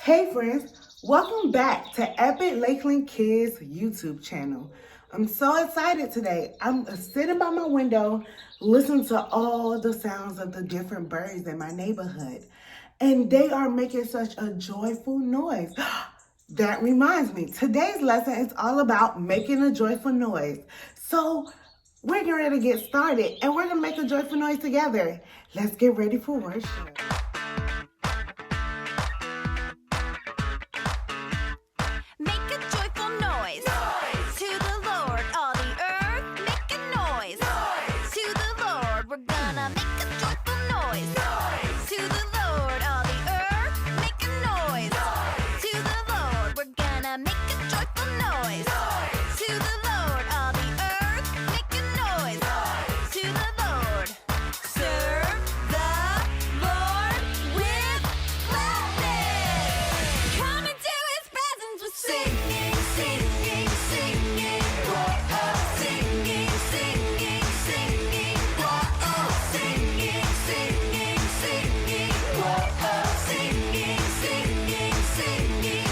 Hey friends, welcome back to Epic Lakeland Kids YouTube channel. I'm so excited today. I'm sitting by my window listening to all the sounds of the different birds in my neighborhood. And they are making such a joyful noise. That reminds me, today's lesson is all about making a joyful noise. So we're getting ready to get started and we're gonna make a joyful noise together. Let's get ready for worship. Make a joyful noise. To the Lord, all the earth. Make a noise. To the Lord, we're gonna make a joyful noise. To the Lord, all the earth. Make a noise. To the Lord, we're gonna make a joyful noise. To the Lord, all the earth. Make a noise. To the Lord. Serve the Lord with gladness. Come into His presence with singing, singing, singing. Whoa, singing, singing, singing. Whoa, singing, singing, singing. Whoa, singing, singing, singing.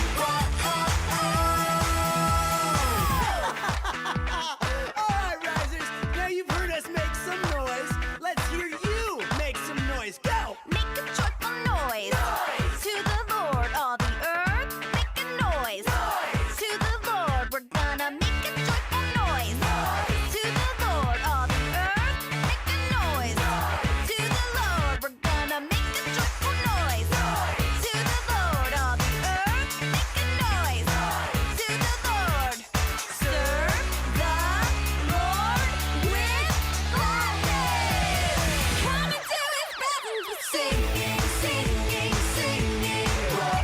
All right, risers. Now you've heard us make some noise. Let's hear you make some noise. Go! Make a joyful noise. To the Lord, all the earth. Make a noise. To the Lord, we're gonna make a joyful noise. To the Lord, all the earth. Make a noise. To the Lord, we're gonna make a joyful noise. To the Lord, all the earth. Make a noise. To the Lord. Serve the Lord with gladness. Come into His presence with singing, singing, singing. Whoa,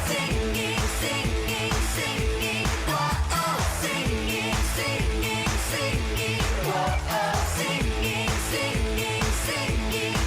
singing, singing, singing. Whoa, singing, singing, singing. Whoa, singing, singing, singing.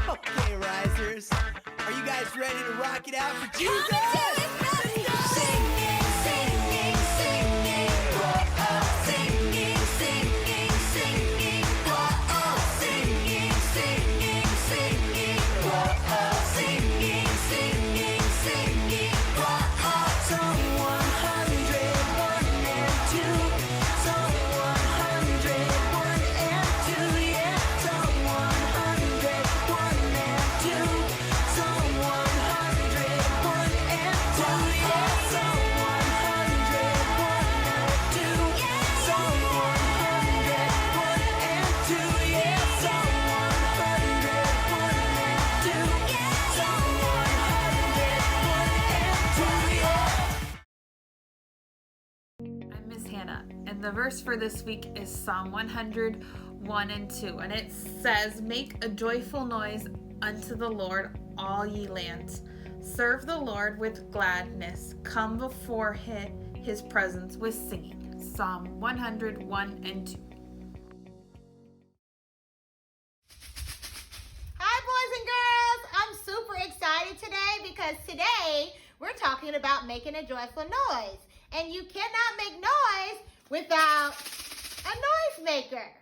Okay, risers. Are you guys ready to rock it out for Jesus? Come into His presence. Singing, singing, singing. Whoa, singing, singing, singing. Whoa, singing, singing, singing. Whoa, singing, singing, singing. Psalm 100, 1 and 2. Psalm 100, 1 and 2. Yeah. Psalm 100, 1 and 2. Psalm 100, 1 and 2. Yeah. Psalm 100, 1 and 2. Psalm 100, 1 and 2. Yeah. Psalm 100, 1 and 2. Psalm 100, 1 and 2. Yeah. I'm Miss Hannah, and the verse for this week is Psalm 100, 1 and 2, and it says, "Make a joyful noise unto the Lord, all ye lands. Serve the Lord with gladness. Come before his presence with singing." Psalm 100, 1 and 2. Hi, boys and girls. I'm super excited today because today we're talking about making a joyful noise. And you cannot make noise without a noise maker.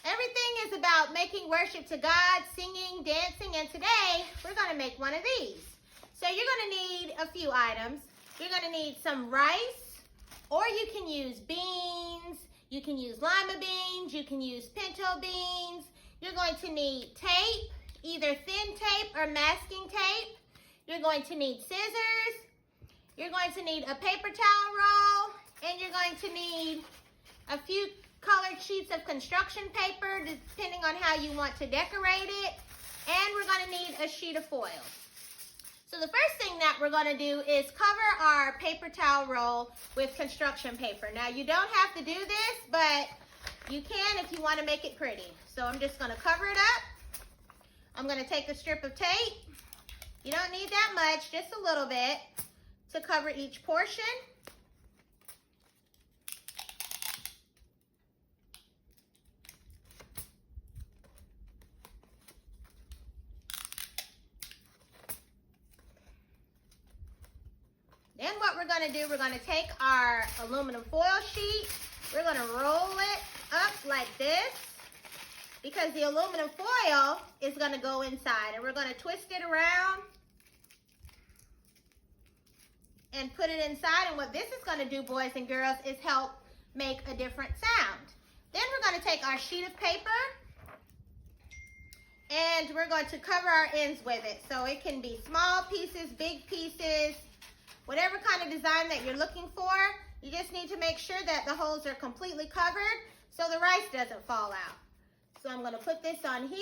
Everything is about making worship to God, singing, dancing, and today we're going to make one of these. So you're going to need a few items. You're going to need some rice, or you can use beans, you can use lima beans, you can use pinto beans. You're going to need tape, either thin tape or masking tape. You're going to need scissors. You're going to need a paper towel roll, and you're going to need a few colored sheets of construction paper, depending on how you want to decorate it. And we're going to need a sheet of foil. So the first thing that we're going to do is cover our paper towel roll with construction paper. Now you don't have to do this, but you can if you want to make it pretty. So I'm just going to cover it up. I'm going to take a strip of tape. You don't need that much, just a little bit, to cover each portion. Then what we're going to do, we're going to take our aluminum foil sheet. We're going to roll it up like this because the aluminum foil is going to go inside. And we're going to twist it around and put it inside. And what this is going to do, boys and girls, is help make a different sound. Then we're going to take our sheet of paper and we're going to cover our ends with it. So it can be small pieces, big pieces, whatever kind of design that you're looking for. You just need to make sure that the holes are completely covered so the rice doesn't fall out. So I'm going to put this on here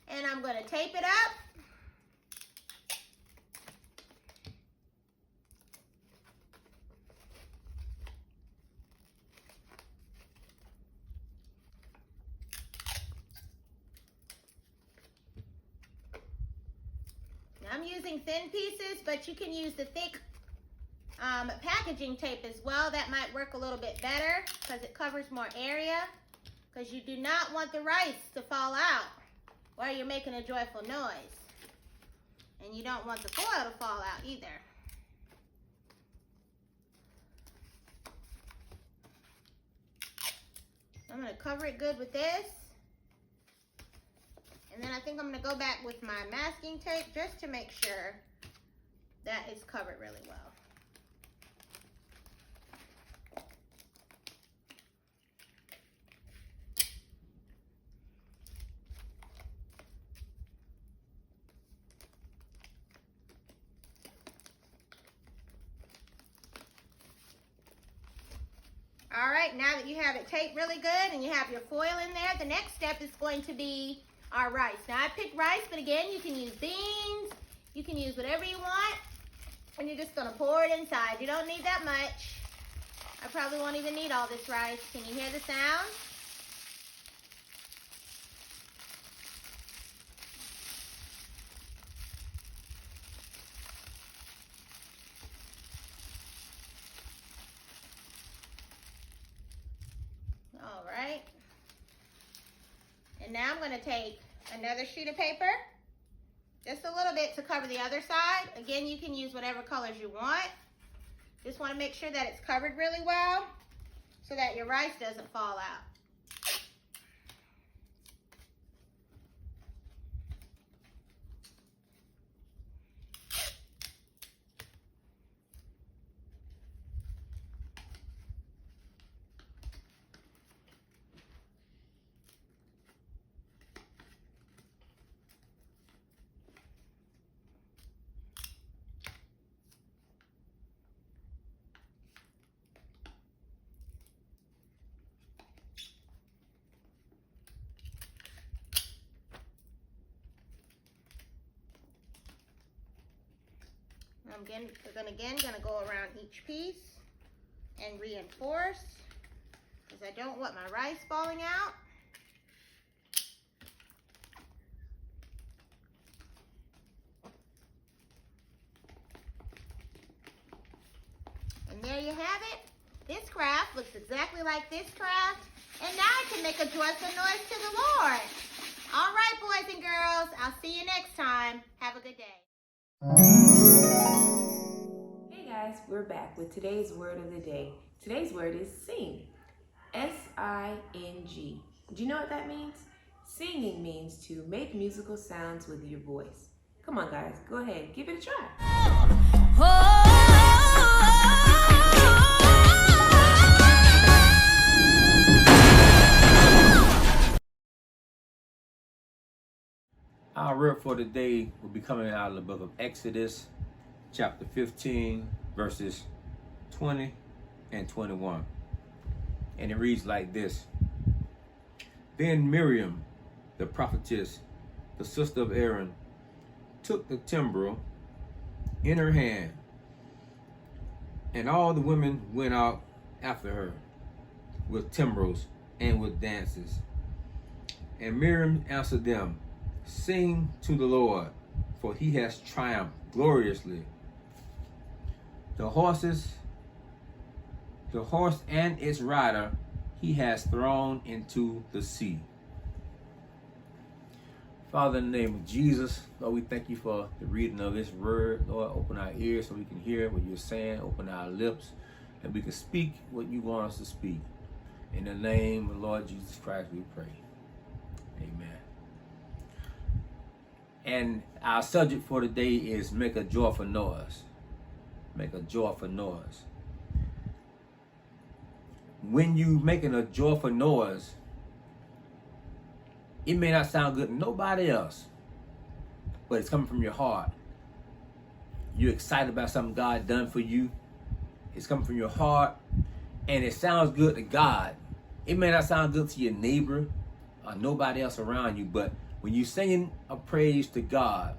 and I'm going to tape it up. Now I'm using thin pieces, but you can use the thick packaging tape as well. That might work a little bit better because it covers more area, because you do not want the rice to fall out while you're making a joyful noise. And you don't want the foil to fall out either. I'm going to cover it good with this. And then I think I'm going to go back with my masking tape just to make sure that it's covered really well. All right, now that you have it taped really good and you have your foil in there, the next step is going to be our rice. Now I picked rice, but again, you can use beans, you can use whatever you want, and you're just gonna pour it inside. You don't need that much. I probably won't even need all this rice. Can you hear the sound? All right. And now I'm going to take another sheet of paper, just a little bit to cover the other side. Again, you can use whatever colors you want. Just want to make sure that it's covered really well so that your rice doesn't fall out. I'm again gonna go around each piece and reinforce because I don't want my rice falling out. And there you have it. This craft looks exactly like this craft. And now I can make a joyful noise to the Lord. All right, boys and girls, I'll see you next time. Have a good day. Hey guys, we're back with today's word of the day. Today's word is sing. S-I-N-G. Do you know what that means? Singing means to make musical sounds with your voice. Come on guys, go ahead, give it a try. Our word for today will be coming out of the book of Exodus, chapter 15, verses 20 and 21. And it reads like this. Then Miriam, the prophetess, the sister of Aaron, took the timbrel in her hand, and all the women went out after her with timbrels and with dances. And Miriam answered them, sing to the Lord, for he has triumphed gloriously. The horse and its rider he has thrown into the sea. Father, in the name of Jesus, Lord, we thank you for the reading of this word. Lord, open our ears so we can hear what you're saying. Open our lips and we can speak what you want us to speak. In the name of the Lord Jesus Christ, we pray. Amen. And our subject for today is make a joyful noise. Make a joyful noise. When you making a joyful noise, it may not sound good to nobody else, but it's coming from your heart. You're excited about something God done for you. It's coming from your heart, and it sounds good to God. It may not sound good to your neighbor or nobody else around you, but when you're singing a praise to God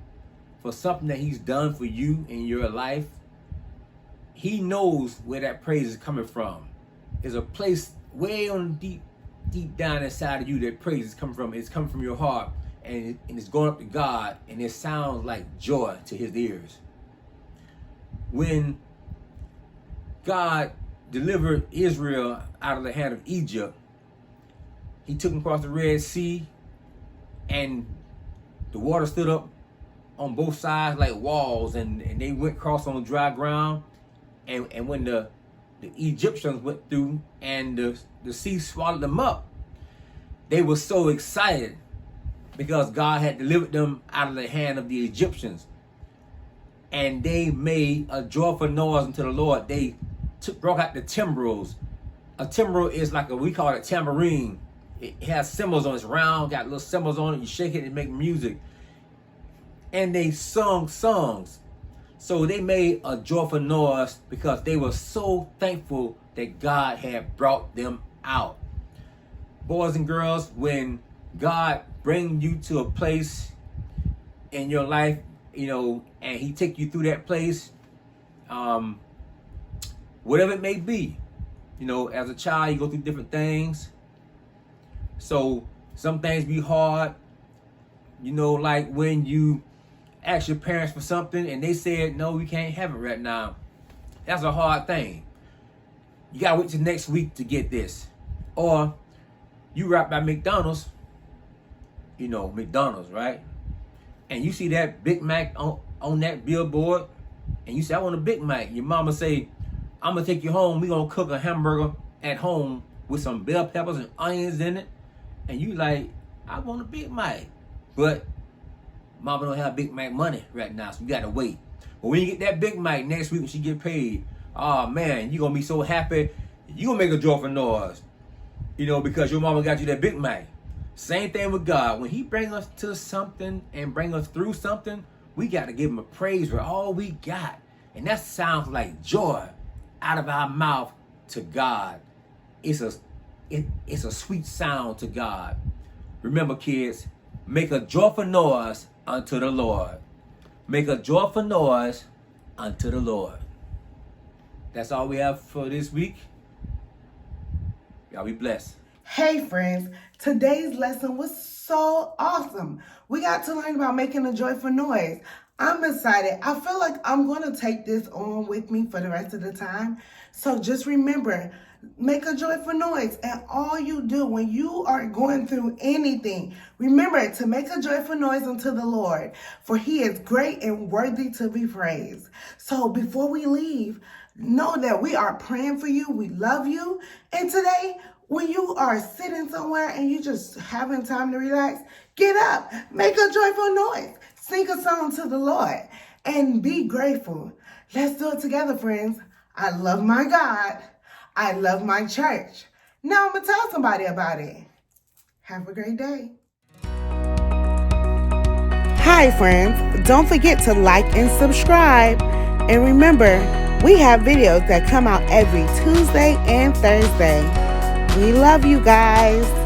for something that he's done for you in your life, he knows where that praise is coming from. There's a place way on deep down inside of you that praise is coming from. It's coming from your heart, and it's going up to God, and it sounds like joy to his ears. When God delivered Israel out of the hand of Egypt, he took them across the Red Sea, and the water stood up on both sides like walls, and they went across on dry ground. And when the Egyptians went through and the sea swallowed them up, they were so excited because God had delivered them out of the hand of the Egyptians. And they made a joyful noise unto the Lord. They broke out the timbrels. A timbrel is like we call it tambourine. It has cymbals on it. It's round, got little cymbals on it. You shake it and make music. And they sung songs. So they made a joyful noise because they were so thankful that God had brought them out. Boys and girls, when God brings you to a place in your life, and he take you through that place, whatever it may be, as a child, you go through different things. So some things be hard, like when you ask your parents for something and they said, no, we can't have it right now. That's a hard thing. You gotta wait till next week to get this. Or you right by McDonald's, McDonald's, right? And you see that Big Mac on that billboard, and you say, I want a Big Mac. Your mama say, I'm gonna take you home. We're gonna cook a hamburger at home with some bell peppers and onions in it. And you like, I want a Big Mac. But mama don't have Big Mac money right now, so you gotta wait. But when you get that Big Mac next week when she get paid, oh man, you're gonna be so happy. You gonna make a joyful noise, because your mama got you that Big Mac. Same thing with God. When he bring us to something and bring us through something, we got to give him a praise for all we got. And that sounds like joy out of our mouth to God. It's a sweet sound to God. Remember, kids, make a joyful noise unto the Lord. Make a joyful noise unto the Lord. That's all we have for this week. Y'all be blessed. Hey friends, today's lesson was so awesome. We got to learn about making a joyful noise. I'm excited. I feel like I'm going to take this on with me for the rest of the time. So just remember, make a joyful noise. And all you do when you are going through anything, remember to make a joyful noise unto the Lord, for he is great and worthy to be praised. So before we leave, know that we are praying for you. We love you. And today, when you are sitting somewhere and you just having time to relax, get up, make a joyful noise, sing a song to the Lord, and be grateful. Let's do it together, friends. I love my God. I love my church. Now I'm going to tell somebody about it. Have a great day. Hi, friends. Don't forget to like and subscribe. And remember, we have videos that come out every Tuesday and Thursday. We love you guys.